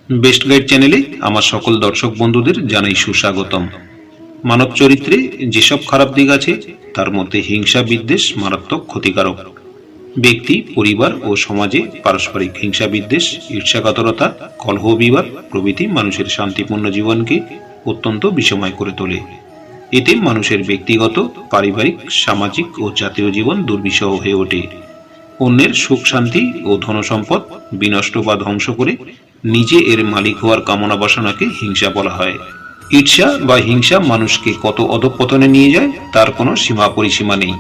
Best guide চ্যানেলে আমার সকল দর্শক বন্ধুদের জানাই সুস্বাগতম। মানব চরিত্রে যেসব খারাপ দিক আছে তার মধ্যে হিংসা বিদ্বেষ মারাত্মক ক্ষতিকারক। ব্যক্তি, পরিবার ও সমাজে পারস্পরিক হিংসা বিদ্বেষ, ঈর্ষাকাতরতা, কলহ বিবাদ প্রভৃতি মানুষের শান্তিপূর্ণ জীবনকে অত্যন্ত বিষময় করে তোলে। এতে মানুষের ব্যক্তিগত, পারিবারিক, সামাজিক ও জাতীয় জীবন দুর্বিষহ হয়ে ওঠে। অন্যের সুখ শান্তি ও ধনসম্পদ বিনষ্ট বা ধ্বংস করে নিজে এর মালিক হওয়ার কামনা বাসনাকে হিংসা বলা হয়। ঈর্ষা বা হিংসা মানুষকে কত অধঃপতনে নিয়ে যায় তার কোনো সীমা পরিসীমা নেই।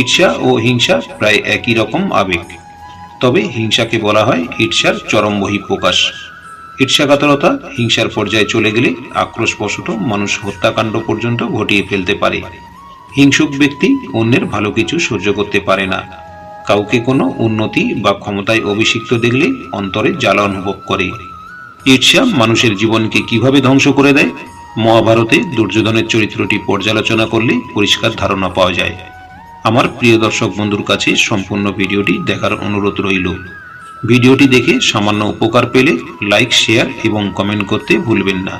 ঈর্ষা ও হিংসা প্রায় একই রকম আবেগ, তবে হিংসাকে বলা হয় ঈর্ষার চরম বহিঃপ্রকাশ। ঈর্ষাকাতরতা হিংসার পর্যায়ে চলে গেলে আক্রোশবশত মানুষ হত্যাকাণ্ড পর্যন্ত ঘটিয়ে ফেলতে পারে। হিংসুক ব্যক্তি অন্যের ভালো কিছু সহ্য করতে পারে না। কাউকে কোনো উন্নতি বা ক্ষমতায় অভিষিক্ত দেখলে অন্তরে জ্বালা অনুভব করে। ঈর্ষা মানুষের জীবনকে কিভাবে ধ্বংস করে দেয়, মহাভারতে দুর্যোধনের চরিত্রটি পর্যালোচনা করলে পরিষ্কার ধারণা পাওয়া যায়। আমার প্রিয় দর্শক বন্ধুর কাছে সম্পূর্ণ ভিডিওটি দেখার অনুরোধ রইল। ভিডিওটি দেখে সামান্য উপকার পেলে লাইক, শেয়ার এবং কমেন্ট করতে ভুলবেন না।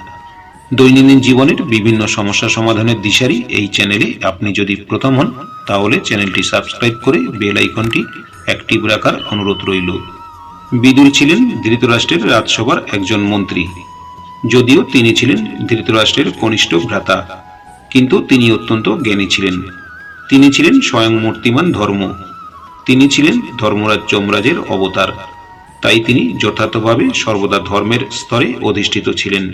দৈনন্দিন জীবনের বিভিন্ন সমস্যা সমাধানের দিশারি এই চ্যানেলে আপনি যদি প্রথম হন তাহলে চ্যানেলটি সাবস্ক্রাইব করে বেল আইকনটি অ্যাক্টিভ রাখার অনুরোধ রইল। বিদুর ছিলেন ধৃতরাষ্ট্রের রাজসভার একজন মন্ত্রী। যদিও তিনি ছিলেন ধৃতরাষ্ট্রের কনিষ্ঠ ভ্রাতা, কিন্তু তিনি অত্যন্ত জ্ঞানী ছিলেন। তিনি ছিলেন স্বয়ং মূর্তিমান ধর্ম। তিনি ছিলেন ধর্মরাজ যমরাজের অবতার। তাই তিনি যথার্থভাবে সর্বদা ধর্মের স্তরে অধিষ্ঠিত ছিলেন।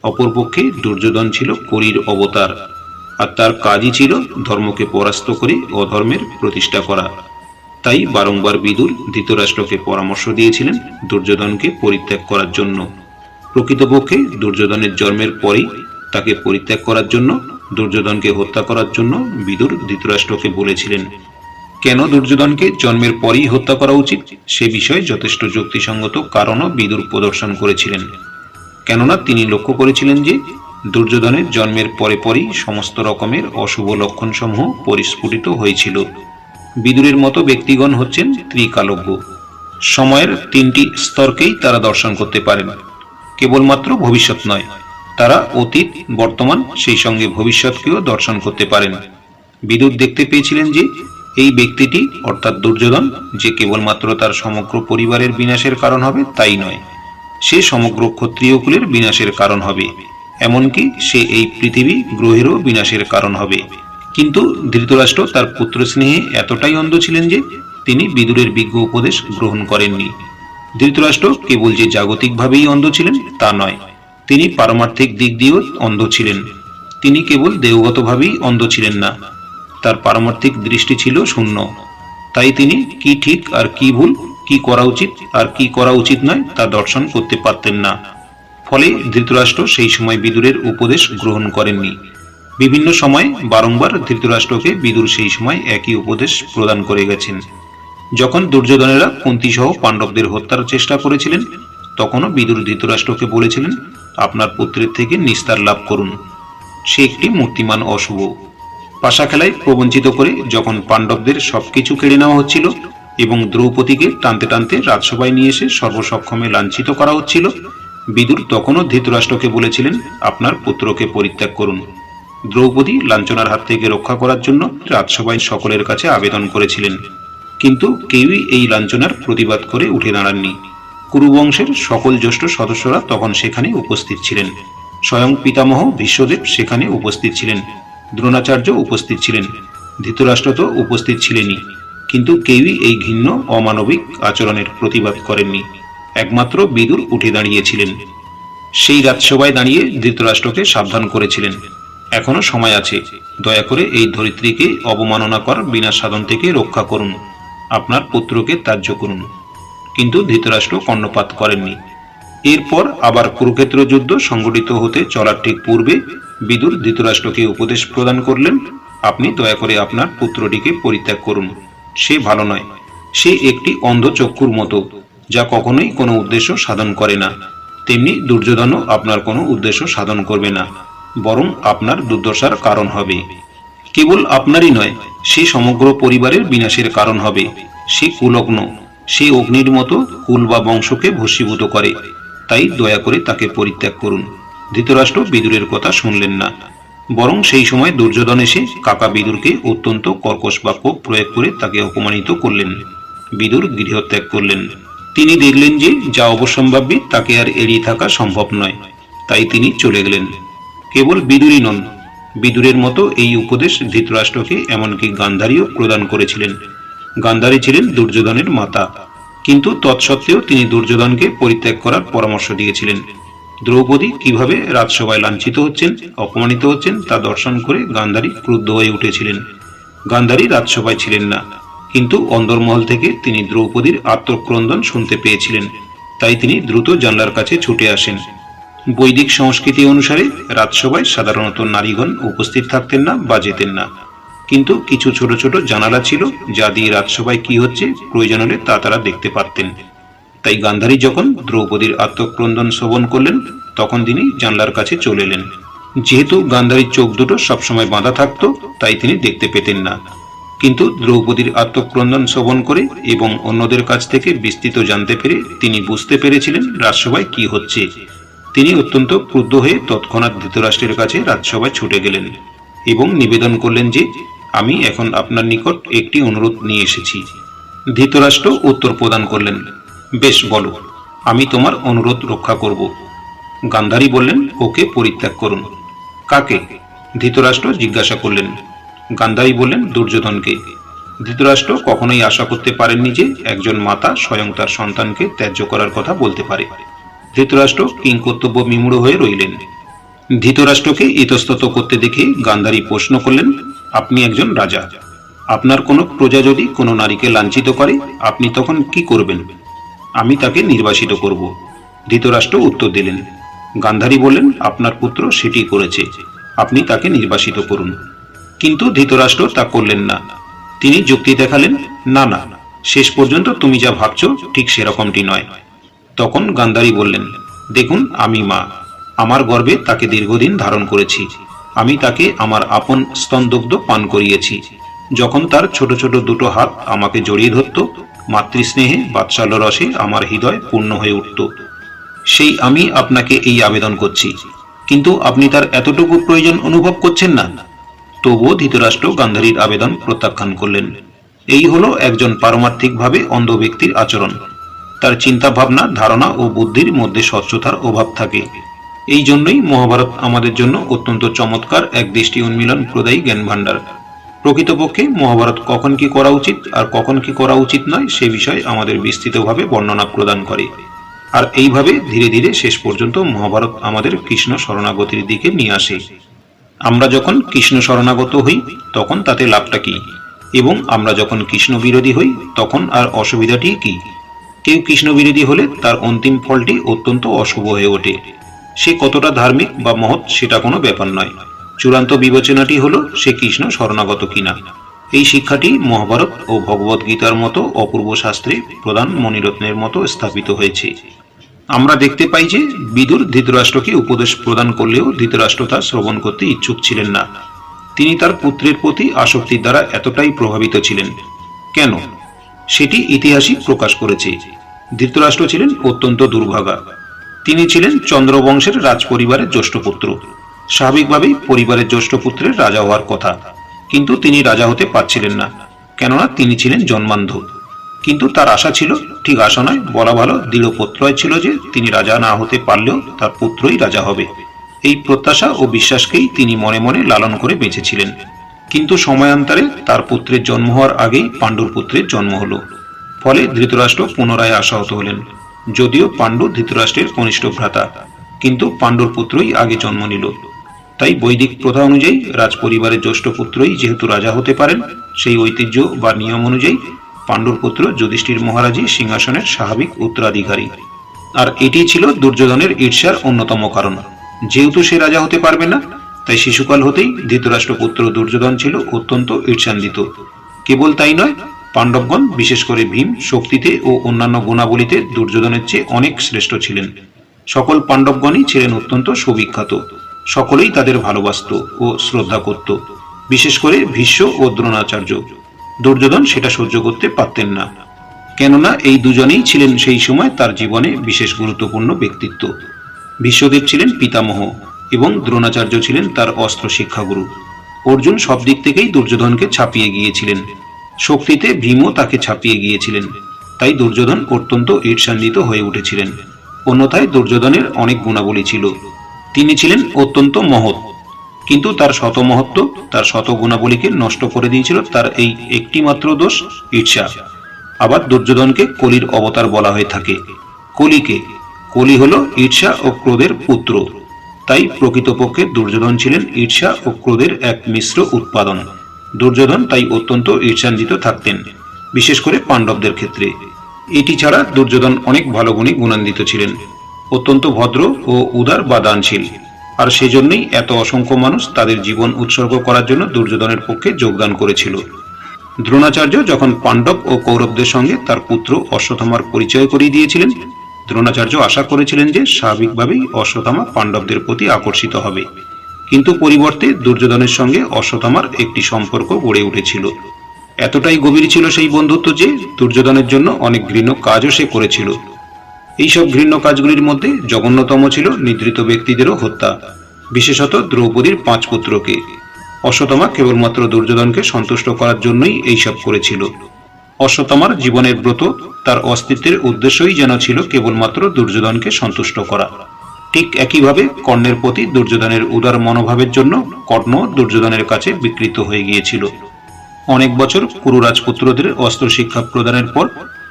অপরপক্ষে দুর্যোধন ছিল কলির অবতার, আর তার কাজই ছিল ধর্মকে পরাস্ত করে অধর্মের প্রতিষ্ঠা করা। তাই বারংবার বিদুর ধৃতরাষ্ট্রকে পরামর্শ দিয়েছিলেন দুর্যোধনকে পরিত্যাগ করার জন্য। প্রকৃতপক্ষে দুর্যোধনের জন্মের পরেই তাকে পরিত্যাগ করার জন্য, দুর্যোধনকে হত্যা করার জন্য বিদুর ধৃতরাষ্ট্রকে বলেছিলেন। কেন দুর্যোধনকে জন্মের পরেই হত্যা করা উচিত সে বিষয়ে যথেষ্ট যুক্তিসঙ্গত কারণও বিদুর প্রদর্শন করেছিলেন। কেননা তিনি লক্ষ্য করেছিলেন যে দুর্যোধনের জন্মের পরে পরেই সমস্ত রকমের অশুভ লক্ষণসমূহ পরিস্ফুটিত হয়েছিল। বিদুরের মতো ব্যক্তিগণ হচ্ছেন ত্রিকালজ্ঞ। সময়ের তিনটি স্তরকেই তারা দর্শন করতে পারেন। কেবলমাত্র ভবিষ্যৎ নয়, তারা অতীত, বর্তমান, সেই সঙ্গে ভবিষ্যৎকেও দর্শন করতে পারেন। বিদুর দেখতে পেয়েছিলেন যে এই ব্যক্তিটি অর্থাৎ দুর্যোধন যে কেবলমাত্র তার সমগ্র পরিবারের বিনাশের কারণ হবে তাই নয়, সে সমগ্র ক্ষত্রিয় কুলের বিনাশের কারণ হবে, এমনকি সে এই পৃথিবী গ্রহেরও বিনাশের কারণ হবে। কিন্তু ধৃতরাষ্ট্র তার পুত্র স্নেহে এতটাই অন্ধ ছিলেন যে তিনি বিদুরের বিজ্ঞ উপদেশ গ্রহণ করেননি। ধৃতরাষ্ট্র কেবল যে জাগতিকভাবেই অন্ধ ছিলেন তা নয়, তিনি পারমার্থিক দিক দিয়েও অন্ধ ছিলেন। তিনি কেবল দেহগতভাবেই অন্ধ ছিলেন না, তার পারমার্থিক দৃষ্টি ছিল শূন্য। তাই তিনি কি ঠিক আর কি ভুল, কি করা উচিত আর কি করা উচিত নয় তা দর্শন করতে পারতেন না। ফলে ধৃতরাষ্ট্র সেই সময় বিদুরের উপদেশ গ্রহণ করেননি। বিভিন্ন সময় বারংবার ধৃতরাষ্ট্রকে বিদুর সেই সময় একই উপদেশ প্রদান করে গেছেন। যখন দুর্যোধনেরা কুন্তী সহ পাণ্ডবদের হত্যার চেষ্টা করেছিলেন তখনও বিদুর ধৃতরাষ্ট্রকে বলেছিলেন, আপনার পুত্রের থেকে নিস্তার লাভ করুন, সে একটি মূর্তিমান অশুভ। পাশা খেলায় প্রবঞ্চিত করে যখন পাণ্ডবদের সবকিছু কেড়ে নেওয়া হচ্ছিল এবং দ্রৌপদীকে টানতে টানতে রাজসভায় নিয়ে এসে সর্বসক্ষমে লাঞ্ছিত করা হচ্ছিল, বিদুর তখনও ধৃতরাষ্ট্রকে বলেছিলেন, আপনার পুত্রকে পরিত্যাগ করুন। দ্রৌপদী লাঞ্ছনার হাত থেকে রক্ষা করার জন্য রাজসভায় সকলের কাছে আবেদন করেছিলেন, কিন্তু কেউই এই লাঞ্ছনার প্রতিবাদ করে উঠে দাঁড়াননি। কুরুবংশের সকল জ্যেষ্ঠ সদস্যরা তখন সেখানে উপস্থিত ছিলেন। স্বয়ং পিতামহ ভীষ্মদেব সেখানে উপস্থিত ছিলেন, দ্রোণাচার্য উপস্থিত ছিলেন, ধৃতরাষ্ট্র তো উপস্থিত ছিলেনই, কিন্তু কেউই এই ঘৃণ্য অমানবিক আচরণের প্রতিবাদ করেননি। একমাত্র বিদুর উঠে দাঁড়িয়েছিলেন। সেই রাজসভায় দাঁড়িয়ে ধৃতরাষ্ট্রকে সাবধান করেছিলেন, এখনো সময় আছে, দয়া করে এই ধরিত্রীকে অবমাননাকর বিনাশ সাধন থেকে রক্ষা করুন, আপনার পুত্রকে ত্যায্য করুন। কিন্তু ধৃতরাষ্ট্র কর্ণপাত করেননি। এরপর আবার কুরুক্ষেত্র যুদ্ধ সংঘটিত হতে চলার ঠিক পূর্বে বিদুর ধৃতরাষ্ট্রকে উপদেশ প্রদান করলেন, আপনি দয়া করে আপনার পুত্রটিকে পরিত্যাগ করুন, সে ভালো নয়, সে একটি অন্ধ চক্ষুর মতো, যা কখনোই কোনো উদ্দেশ্য সাধন করে না। তেমনি দুর্যোধনও আপনার কোনো উদ্দেশ্য সাধন করবে না, বরং আপনার দুর্দশার কারণ হবে। কেবল আপনারই নয়, সে সমগ্র পরিবারের বিনাশের কারণ হবে। সে কুলগ্ন, সে অগ্নির মতো কুল বা বংশকে ভস্মীভূত করে। তাই দয়া করে তাকে পরিত্যাগ করুন। ধৃতরাষ্ট্র বিদুরের কথা শুনলেন না, বরং সেই সময় দুর্যোধন এসে কাকা বিদুরকে অত্যন্ত কর্কশ বাক্য প্রয়োগ করে তাকে অপমানিত করলেন। বিদুর গৃহত্যাগ করলেন। তিনি দেখলেন যে যা অবশ্যম্ভাবী তাকে আর এড়িয়ে থাকা সম্ভব নয়, তাই তিনি চলে গেলেন। কেবল বিদুরই নন, বিদুরের মতো এই উপদেশ ধৃতরাষ্ট্রকে এমনকি গান্ধারীও প্রদান করেছিলেন। গান্ধারী ছিলেন দুর্যোধনের মাতা, কিন্তু তৎসত্ত্বেও তিনি দুর্যোধনকে পরিত্যাগ করার পরামর্শ দিয়েছিলেন। দ্রৌপদী কিভাবে রাজসভায় লাঞ্ছিত হচ্ছেন, অপমানিত হচ্ছেন তা দর্শন করে গান্ধারী ক্রুদ্ধ হয়ে উঠেছিলেন। গান্ধারী রাজসভায় ছিলেন না, কিন্তু অন্দরমহল থেকে তিনি দ্রৌপদীর আত্মক্রন্দন শুনতে পেয়েছিলেন, তাই তিনি দ্রুত জানলার কাছে ছুটে আসেন। বৈদিক সংস্কৃতি অনুসারে রাজসভায় সাধারণত নারীগণ উপস্থিত থাকতেন না বা যেতেন না, কিন্তু কিছু ছোট ছোট জানালা ছিল যা দিয়ে রাজসভায় কি হচ্ছে প্রয়োজন হলে তা তারা দেখতে পারতেন। তাই গান্ধারী যখন দ্রৌপদীর আত্মক্রন্দন শ্রবণ করলেন, তখন তিনি জানলার কাছে চলে এলেন। যেহেতু গান্ধারীর চোখ দুটো সবসময় বাঁধা থাকতো, তাই তিনি দেখতে পেতেন না, কিন্তু দ্রৌপদীর আত্মক্রন্দন শ্রবণ করে এবং অন্যদের কাছ থেকে বিস্তৃত জানতে পেরে তিনি বুঝতে পেরেছিলেন রাজসভায় কি হচ্ছে। তিনি অত্যন্ত ক্রুদ্ধ হয়ে তৎক্ষণাৎ ধৃতরাষ্ট্রের কাছে রাজসভায় ছুটে গেলেন এবং নিবেদন করলেন যে আমি এখন আপনার নিকট একটি অনুরোধ নিয়ে এসেছি। ধৃতরাষ্ট্র উত্তর প্রদান করলেন, বেশ বলো, আমি তোমার অনুরোধ রক্ষা করব। গান্ধারী বললেন, ওকে পরিত্যাগ করুন। কাকে? ধৃতরাষ্ট্র জিজ্ঞাসা করলেন। গান্ধারী বললেন, দুর্যোধনকে। ধৃতরাষ্ট্র কখনোই আশা করতে পারেননি যে একজন মাতা স্বয়ং তার সন্তানকে ত্যায্য করার কথা বলতে পারে। ধৃতরাষ্ট্র কিংকর্তব্য বিমূঢ় হয়ে রইলেন। ধৃতরাষ্ট্রকে ইতস্তত করতে দেখে গান্ধারী প্রশ্ন করলেন, আপনি একজন রাজা, আপনার কোনো প্রজা যদি কোনো নারীকে লাঞ্ছিত করে আপনি তখন কি করবেন? আমি তাকে নির্বাসিত করব। ধৃতরাষ্ট্র উত্তর দিলেন। গান্ধারী বললেন, আপনার পুত্র সেটি করেছে, আপনি তাকে নির্বাসিত করুন। কিন্তু ধৃতরাষ্ট্র তা করলেন না। তিনি যুক্তি দেখালেন, না না, শেষ পর্যন্ত তুমি যা ভাবছ ঠিক সেরকমটি নয়। তখন গান্ধারী বললেন, দেখুন, আমি মা, আমার গর্ভে তাকে দীর্ঘদিন ধারণ করেছি, আমি তাকে আমার আপন স্তনদুগ্ধ পান করিয়েছি। যখন তার ছোট ছোট দুটো হাত আমাকে জড়িয়ে ধরত, মাতৃস্নেহে বাৎসল্য রসে আমার হৃদয় পূর্ণ হয়ে উঠত। সেই আমি আপনাকে এই আবেদন করছি, কিন্তু আপনি তার এতটুকু প্রয়োজন অনুভব করছেন না। তবুও ধৃতরাষ্ট্র গান্ধারীর আবেদন প্রত্যাখ্যান করলেন। এই হলো একজন পারমার্থিকভাবে অন্ধ ব্যক্তির আচরণ। তার চিন্তা ভাবনা, ধারণা ও বুদ্ধির মধ্যে স্বচ্ছতার অভাব থাকে। এই জন্যই মহাভারত আমাদের জন্য অত্যন্ত চমৎকার এক দৃষ্টি উন্মিলন প্রদায়ী জ্ঞান ভাণ্ডার। প্রকৃতপক্ষে মহাভারত কখন কি করা উচিত আর কখন কি করা উচিত নয় সে বিষয়ে আমাদের বিস্তৃতভাবে বর্ণনা প্রদান করে। আর এইভাবে ধীরে ধীরে শেষ পর্যন্ত মহাভারত আমাদের কৃষ্ণ শরণাগতির দিকে নিয়ে আসে। আমরা যখন কৃষ্ণ শরণাগত হই তখন তাতে লাভটা কি, এবং আমরা যখন কৃষ্ণ বিরোধী হই তখন আর অসুবিধাটি কি? কেউ কৃষ্ণ বিরোধী হলে তার অন্তিম ফলটি অত্যন্ত অশুভ হয়ে ওঠে। সে কতটা ধার্মিক বা মহৎ সেটা কোনো ব্যাপার নয়, চূড়ান্ত বিবেচনাটি হলো সে কৃষ্ণ শরণাগত কিনা। এই শিক্ষাটি মহাভারত ও ভগবদ গীতার মতো অপূর্ব শাস্ত্রে প্রধান মণিরত্নের মতো স্থাপিত হয়েছে। আমরা দেখতে পাই যে বিদুর ধৃতরাষ্ট্রকে উপদেশ প্রদান করলেও ধৃতরাষ্ট্র তা শ্রবণ করতে ইচ্ছুক ছিলেন না। তিনি তার পুত্রের প্রতি আসক্তির দ্বারা এতটাই প্রভাবিত ছিলেন। কেন? সেটি ইতিহাসই প্রকাশ করেছে। ধৃতরাষ্ট্র ছিলেন অত্যন্ত দুর্ভাগা। তিনি ছিলেন চন্দ্রবংশের রাজপরিবারের জ্যেষ্ঠ পুত্র। স্বাভাবিকভাবেই পরিবারের জ্যেষ্ঠ পুত্রের রাজা হওয়ার কথা, কিন্তু তিনি রাজা হতে পারছিলেন না, কেননা তিনি ছিলেন জন্মান্ধ। কিন্তু তার আশা ছিল, ঠিক আশা নয় বলা ভালো, দৃঢ় প্রত্যয় ছিল যে তিনি রাজা না হতে পারলেও তার পুত্রই রাজা হবে। এই প্রত্যাশা ও বিশ্বাসকেই তিনি মনে মনে লালন করে বেঁচেছিলেন। কিন্তু সময়ান্তরে তার পুত্রের জন্ম হওয়ার আগেই পাণ্ডুর পুত্রের জন্ম হলো। ফলে ধৃতরাষ্ট্র পুনরায় আশাহত হলেন। যদিও পাণ্ডু ধৃতরাষ্ট্রের কনিষ্ঠ ভ্রাতা, কিন্তু পাণ্ডুর পুত্রই আগে জন্ম নিল। তাই বৈদিক প্রথা অনুযায়ী রাজপরিবারের জ্যেষ্ঠ পুত্রই যেহেতু রাজা হতে পারেন, সেই ঐতিহ্য বা নিয়ম অনুযায়ী পাণ্ডুর পুত্র যুধিষ্ঠির মহারাজই সিংহাসনের স্বাভাবিক উত্তরাধিকারী। আর এটি ছিল দুর্যোধনের ঈর্ষার অন্যতম কারণ। যেহেতু সে রাজা হতে পারবে না, তাই শিশুকাল হতেই ধৃতরাষ্ট্র পুত্র দুর্যোধন ছিল অত্যন্ত ঈর্ষান্বিত। কেবল তাই নয়, পাণ্ডবগণ বিশেষ করে ভীম শক্তিতে ও অন্যান্য গুণাবলীতে দুর্যোধনের চেয়ে অনেক শ্রেষ্ঠ ছিলেন। সকল পাণ্ডবগণই ছিলেন অত্যন্ত সুবিখ্যাত। সকলেই তাদের ভালোবাসত ও শ্রদ্ধা করত, বিশেষ করে ভীষ্ম ও দ্রোণাচার্য। দুর্যোধন সেটা সহ্য করতে পারতেন না। কেননা এই দুজনেই ছিলেন সেই সময় তার জীবনে বিশেষ গুরুত্বপূর্ণ ব্যক্তিত্ব। ভীষ্মদেব ছিলেন পিতামহ এবং দ্রোণাচার্য ছিলেন তার অস্ত্র শিক্ষাগুরু। অর্জুন সব দিক থেকেই দুর্যোধনকে ছাপিয়ে গিয়েছিলেন। শক্তিতে ভীমও তাকে ছাপিয়ে গিয়েছিলেন। তাই দুর্যোধন অত্যন্ত ঈর্ষান্বিত হয়ে উঠেছিলেন। অন্যথায় দুর্যোধনের অনেক গুণাবলী ছিল। তিনি ছিলেন অত্যন্ত মহৎ, কিন্তু তার শত মহত্ব, তার শত গুণাবলীকে নষ্ট করে দিয়েছিল তার এই একটি মাত্র দোষ, ঈর্ষা। আবার দুর্যোধনকে কলির অবতার বলা হয়ে থাকে। কলি হলো ঈর্ষা ও ক্রোধের পুত্র। তাই প্রকৃতপক্ষে দুর্যোধন ছিলেন ঈর্ষা ও ক্রোধের এক মিশ্র উৎপাদন। দুর্যোধন তাই অত্যন্ত ঈর্ষান্বিত থাকতেন, বিশেষ করে পাণ্ডবদের ক্ষেত্রে। এটি ছাড়া দুর্যোধন অনেক ভালো গুণে গুণান্বিত ছিলেন, অত্যন্ত ভদ্র ও উদার বা দানশীল। আর সেজন্যই এত অসংখ্য মানুষ তাদের জীবন উৎসর্গ করার জন্য দুর্যোধনের পক্ষে যোগদান করেছিল। দ্রোণাচার্য যখন পাণ্ডব ও কৌরবদের সঙ্গে তার পুত্র অশ্বত্থামার পরিচয় করিয়ে দিয়েছিলেন, দ্রোণাচার্য আশা করেছিলেন যে স্বাভাবিকভাবেই অশ্বত্থামা পাণ্ডবদের প্রতি আকর্ষিত হবে। কিন্তু পরিবর্তে দুর্যোধনের সঙ্গে অশ্বত্থামার একটি সম্পর্ক গড়ে উঠেছিল। এতটাই গভীর ছিল সেই বন্ধুত্ব যে দুর্যোধনের জন্য অনেক ঘৃণ্য কাজও সে করেছিল। এইসব ঘৃণ্য কাজগুলির মধ্যে জঘন্যতম ছিল নিদ্রিত ব্যক্তিদেরও হত্যা, বিশেষত দ্রৌপদীর 5 পুত্রকে। অশ্বত্থামা কেবলমাত্র দুর্যোধনকে সন্তুষ্ট করার জন্যই এইসব করেছিল। অশ্বত্থামার জীবনের ব্রত, তার অস্তিত্বের উদ্দেশ্যই যেন ছিল কেবলমাত্র দুর্যোধনকে সন্তুষ্ট করা। ঠিক একইভাবে কর্ণের প্রতি দুর্যোধনের উদার মনোভাবের জন্য কর্ণ দুর্যোধনের কাছে বিকৃত হয়ে গিয়েছিল। অনেক বছর কুরু রাজপুত্রদের অস্ত্র শিক্ষা প্রদানের পর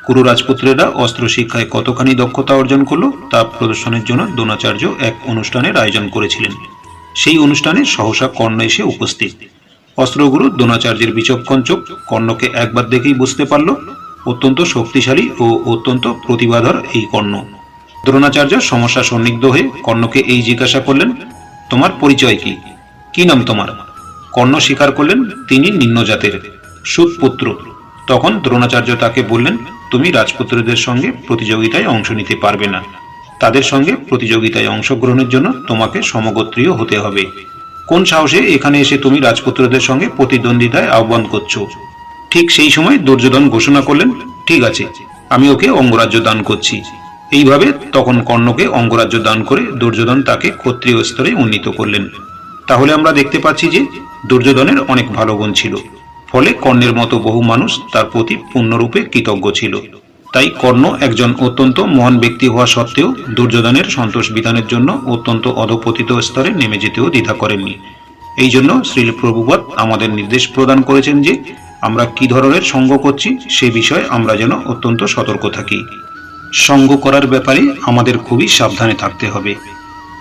কুরু রাজপুত্রেরা অস্ত্র শিক্ষায় কতখানি দক্ষতা অর্জন করল তা প্রদর্শনের জন্য দ্রোণাচার্য এক অনুষ্ঠানের আয়োজন করেছিলেন। সেই অনুষ্ঠানে সহসা কর্ণ এসে উপস্থিত। অস্ত্রগুরু দ্রোণাচার্যের বিচক্ষণ চোখ কর্ণকে একবার দেখেই বুঝতে পারল অত্যন্ত শক্তিশালী ও অত্যন্ত প্রতিভাধর এই কর্ণ। দ্রোণাচার্য সমস্যা সন্নিগ্ধ হয়ে কর্ণকে এই জিজ্ঞাসা করলেন, তোমার পরিচয় কি? কি নাম তোমার? কর্ণ স্বীকার করলেন তিনি নিম্ন জাতের সুতপুত্র। তখন দ্রোণাচার্য তাকে বললেন, তুমি রাজপুত্রদের সঙ্গে প্রতিযোগিতায় অংশ নিতে পারবে না। তাদের সঙ্গে প্রতিযোগিতায় অংশগ্রহণের জন্য তোমাকে সমগোত্রীয় হতে হবে। কোন সাহসে এখানে এসে তুমি রাজপুত্রদের সঙ্গে প্রতিদ্বন্দ্বিতায় আহ্বান করছো? ঠিক সেই সময় দুর্যোধন ঘোষণা করলেন, ঠিক আছে, আমি ওকে অঙ্গরাজ্য দান করছি। এইভাবে তখন কর্ণকে অঙ্গরাজ্য দান করে দুর্যোধন তাকে ক্ষত্রিয় স্তরে উন্নীত করলেন। তাহলে আমরা দেখতে পাচ্ছি যে দুর্যোধনের অনেক ভালো গুণ ছিল, ফলে কর্ণের মতো বহু মানুষ তার প্রতি পূর্ণরূপে কৃতজ্ঞ ছিল। তাই কর্ণ একজন অত্যন্ত মহান ব্যক্তি হওয়া সত্ত্বেও দুর্যোধনের সন্তোষ বিধানের জন্য অত্যন্ত অধঃপতিত স্তরে নেমে যেতেও দ্বিধা করেননি। এই জন্য শ্রীল প্রভুপাদ আমাদের নির্দেশ প্রদান করেছেন যে আমরা কি ধরনের সঙ্গ করছি সে বিষয়ে আমরা যেন অত্যন্ত সতর্ক থাকি। সঙ্গ করার ব্যাপারে আমাদের খুবই সাবধানে থাকতে হবে।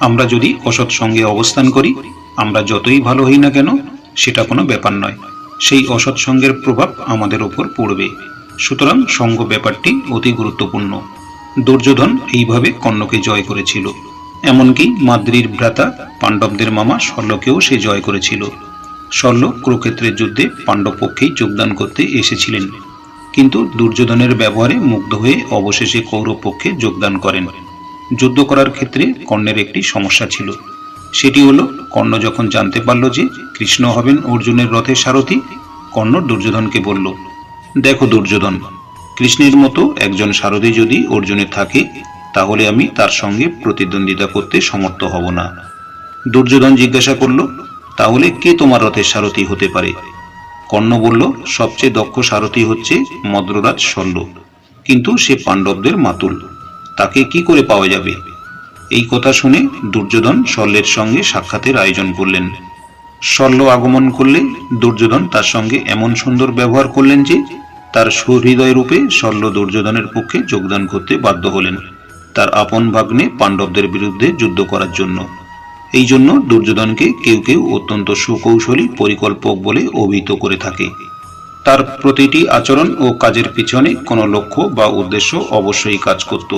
আমরা যদি অসৎ সঙ্গে অবস্থান করি, আমরা যতই ভালো হই না কেন সেটা কোনো ব্যাপার নয়, সেই অসৎ সঙ্গের প্রভাব আমাদের উপর পড়বে। সুতরাং সঙ্গ ব্যাপারটি অতি গুরুত্বপূর্ণ। দুর্যোধন এইভাবে কর্ণকে জয় করেছিল। এমনকি মাদ্রীর ভ্রাতা পাণ্ডবদের মামা শল্যকেও সে জয় করেছিল। শল্য কুরুক্ষেত্রের যুদ্ধে পাণ্ডব পক্ষেই যোগদান করতে এসেছিলেন, কিন্তু দুর্যোধনের ব্যবহারে মুগ্ধ হয়ে অবশেষে কৌরব পক্ষে যোগদান করেন। যুদ্ধ করার ক্ষেত্রে কর্ণের একটি সমস্যা ছিল। সেটি হলো, কর্ণ যখন জানতে পারল যে কৃষ্ণ হবেন অর্জুনের রথের সারথি, কর্ণ দুর্যোধনকে বলল, দেখো দুর্যোধন, কৃষ্ণের মতো একজন সারথি যদি অর্জুনের থাকে তাহলে আমি তার সঙ্গে প্রতিদ্বন্দ্বিতা করতে সমর্থ হব না। দুর্যোধন জিজ্ঞাসা করল, তাহলে কে তোমার রথের সারথি হতে পারে? কর্ণ বলল, সবচেয়ে দক্ষ সারথি হচ্ছে মদ্ররাজ শল্য, কিন্তু সে পাণ্ডবদের মাতুল, তাকে কি করে পাওয়া যাবে? এই কথা শুনে দুর্যোধন শল্যের সঙ্গে সাক্ষাতের আয়োজন করলেন। শল্য আগমন করলে দুর্যোধন তার সঙ্গে এমন সুন্দর ব্যবহার করলেন যে তার সুহৃদয় রূপে শল্য দুর্যোধনের পক্ষে যোগদান করতে বাধ্য হলেন, তার আপন ভাগ্নে পাণ্ডবদের বিরুদ্ধে যুদ্ধ করার জন্য। এই জন্য দুর্যোধনকে কেউ কেউ অত্যন্ত সুকৌশলী পরিকল্পক বলে অভিহিত করে থাকে। তার প্রতিটি আচরণ ও কাজের পিছনে কোনো লক্ষ্য বা উদ্দেশ্য অবশ্যই কাজ করত,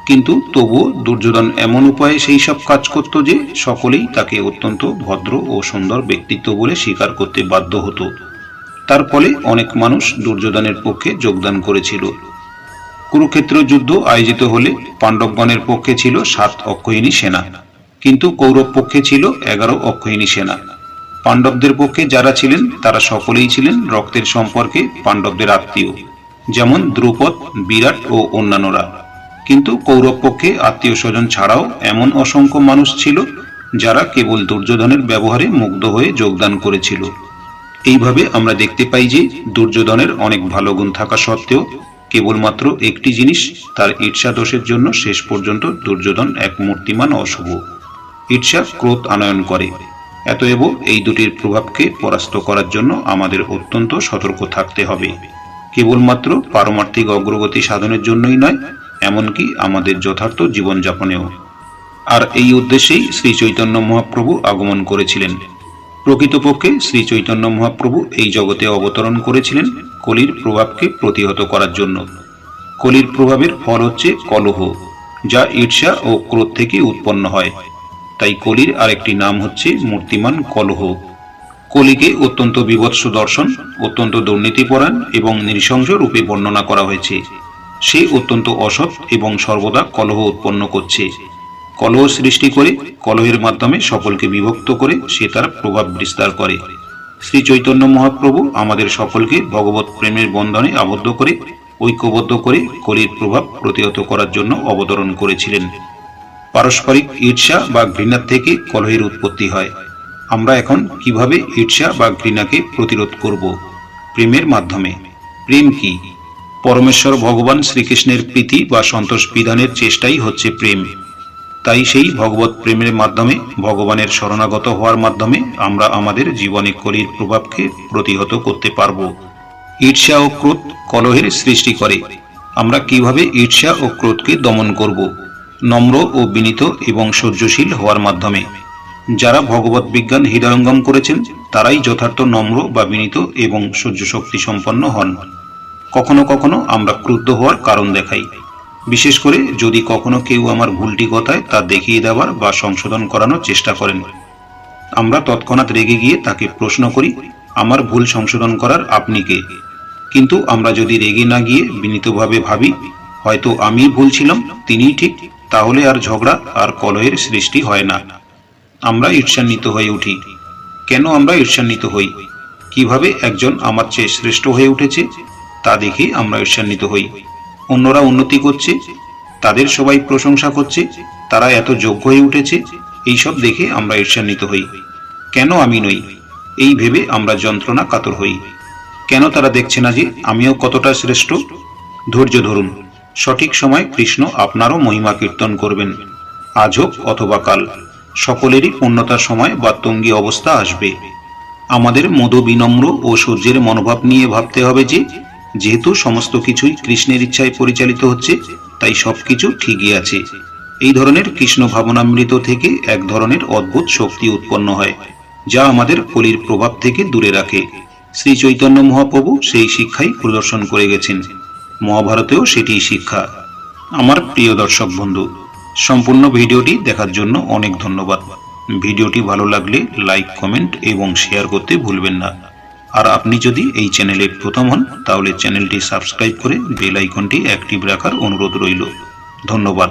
কিন্তু তবুও দুর্যোধন এমন উপায়ে সেই সব কাজ করত যে সকলেই তাকে অত্যন্ত ভদ্র ও সুন্দর ব্যক্তিত্ব বলে স্বীকার করতে বাধ্য হতো। তার ফলে অনেক মানুষ দুর্যোধনের পক্ষে যোগদান করেছিল। কুরুক্ষেত্র যুদ্ধ আয়োজিত হলে পাণ্ডবগণের পক্ষে ছিল 7 অক্ষয়িনী সেনা, কিন্তু কৌরব পক্ষে ছিল 11 অক্ষয়িনী সেনা। পাণ্ডবদের পক্ষে যারা ছিলেন তারা সকলেই ছিলেন রক্তের সম্পর্কে পাণ্ডবদের আত্মীয়। যেমন দ্রুপদ, বিরাট ও অন্যান্যরা। কিন্তু কৌরব পক্ষে আত্মীয় স্বজন ছাড়াও এমন অসংখ্য মানুষ ছিল যারা কেবল দুর্যোধনের ব্যবহারে মুগ্ধ হয়ে যোগদান করেছিল। এইভাবে আমরা দেখতে পাই যে দুর্যোধনের অনেক ভালো গুণ থাকা সত্ত্বেও কেবলমাত্র একটি জিনিস, তার ঈর্ষা দোষের জন্য শেষ পর্যন্ত দুর্যোধন এক মূর্তিমান অশুভ। ঈর্ষা ক্রোধ আনয়ন করে। অতএব এই দুটির প্রভাবকে পরাস্ত করার জন্য আমাদের অত্যন্ত সতর্ক থাকতে হবে, কেবলমাত্র পারমার্থিক অগ্রগতি সাধনের জন্যই নয়, এমনকি আমাদের যথার্থ জীবনযাপনেও। আর এই উদ্দেশ্যেই শ্রী চৈতন্য মহাপ্রভু আগমন করেছিলেন। প্রকৃতপক্ষে শ্রী চৈতন্য মহাপ্রভু এই জগতে অবতরণ করেছিলেন কলির প্রভাবকে প্রতিহত করার জন্য। কলির প্রভাবের ফল হচ্ছে কলহ, যা ঈর্ষা ও ক্রোধ থেকে উৎপন্ন হয়। তাই কলির আরেকটি নাম হচ্ছে মূর্তিমান কলহ। কলিকে অত্যন্ত বীভৎস দর্শন, অত্যন্ত দুর্নীতিপরায়ণ এবং নৃশংস রূপে বর্ণনা করা হয়েছে। সে অত্যন্ত অসৎ এবং সর্বদা কলহ উৎপন্ন করছে। কলহ সৃষ্টি করে, কলহের মাধ্যমে সকলকে বিভক্ত করে সে তার প্রভাব বিস্তার করে। শ্রী চৈতন্য মহাপ্রভু আমাদের সকলকে ভগবত প্রেমের বন্ধনে আবদ্ধ করে, ঐক্যবদ্ধ করে কলির প্রভাব প্রতিহত করার জন্য অবতরণ করেছিলেন। পারস্পরিক ঈর্ষা বা ঘৃণার থেকে কলহের উৎপত্তি হয়। আমরা এখন কিভাবে ঈর্ষা বা ঘৃণাকে প্রতিরোধ করব? প্রেমের মাধ্যমে। প্রেম কি? পরমেশ্বর ভগবান শ্রীকৃষ্ণের প্রীতি বা সন্তোষ বিধানের চেষ্টাই হচ্ছে প্রেম। তাই সেই ভগবত প্রেমের মাধ্যমে, ভগবানের শরণাগত হওয়ার মাধ্যমে আমরা আমাদের জীবনে কলির প্রভাবকে প্রতিহত করতে পারব। ঈর্ষা ও ক্রোধ কলহের সৃষ্টি করে। আমরা কিভাবে ঈর্ষা ও ক্রোধকে দমন করব? নম্র ও বিনীত এবং সহ্যশীল হওয়ার মাধ্যমে। যারা ভগবত বিজ্ঞান হৃদয়ঙ্গম করেছেন তারাই যথার্থ নম্র বা বিনীত এবং সহ্য শক্তি সম্পন্ন হন। কখনো কখনো আমরা ক্রুদ্ধ হওয়ার কারণ দেখাই, বিশেষ করে যদি কখনো কেউ আমার ভুলটি কথায় তা দেখিয়ে দেওয়ার বা সংশোধন করানোর চেষ্টা করেন। আমরা তৎক্ষণাৎ রেগে গিয়ে তাকে প্রশ্ন করি, আমার ভুল সংশোধন করার আপনি কে? কিন্তু আমরা যদি রেগে না গিয়ে বিনীতভাবে ভাবি, হয়তো আমি ভুল ছিলাম, তিনিই ঠিক, তাহলে আর ঝগড়া আর কলহের সৃষ্টি হয় না। আমরা ঈর্ষান্বিত হয়ে উঠি। কেন আমরা ঈর্ষান্বিত হই? কিভাবে একজন আমার চেয়ে শ্রেষ্ঠ হয়ে উঠেছে তা দেখে আমরা ঈর্ষান্বিত হই। অন্যরা উন্নতি করছে, তাদের সবাই প্রশংসা করছে, তারা এত যোগ্য হয়ে উঠেছে, এইসব দেখে আমরা ঈর্ষান্বিত হই। কেন আমি নই? এই ভেবে আমরা যন্ত্রণা কাতর হই। কেন তারা দেখছে না যে আমিও কতটা শ্রেষ্ঠ? ধৈর্য ধরুন, সঠিক সময় কৃষ্ণ আপনারও মহিমা কীর্তন করবেন। আজ হোক অথবা কাল, সকলেরই পূর্ণতার সময় বা তঙ্গী অবস্থা আসবে। আমাদের মধু বিনম্র ও সূর্যের মনোভাব নিয়ে ভাবতে হবে যে যেহেতু সমস্ত কিছুই কৃষ্ণের ইচ্ছায় পরিচালিত হচ্ছে, তাই সবকিছু ঠিকই আছে। এই ধরনের কৃষ্ণ ভাবনামৃত থেকে এক ধরনের অদ্ভুত শক্তি উৎপন্ন হয়, যা আমাদের কলির প্রভাব থেকে দূরে রাখে। শ্রী চৈতন্য মহাপ্রভু সেই শিক্ষাই প্রদর্শন করে গেছেন। মহাভারতেও সেটিই শিক্ষা। আমার প্রিয় দর্শক বন্ধু, সম্পূর্ণ ভিডিওটি দেখার জন্য অনেক ধন্যবাদ। ভিডিওটি ভালো লাগলে লাইক, কমেন্ট এবং শেয়ার করতে ভুলবেন না। আর আপনি যদি এই চ্যানেলে প্রথম হন তাহলে চ্যানেলটি সাবস্ক্রাইব করে বেল আইকনটি অ্যাক্টিভ রাখার অনুরোধ রইল। ধন্যবাদ।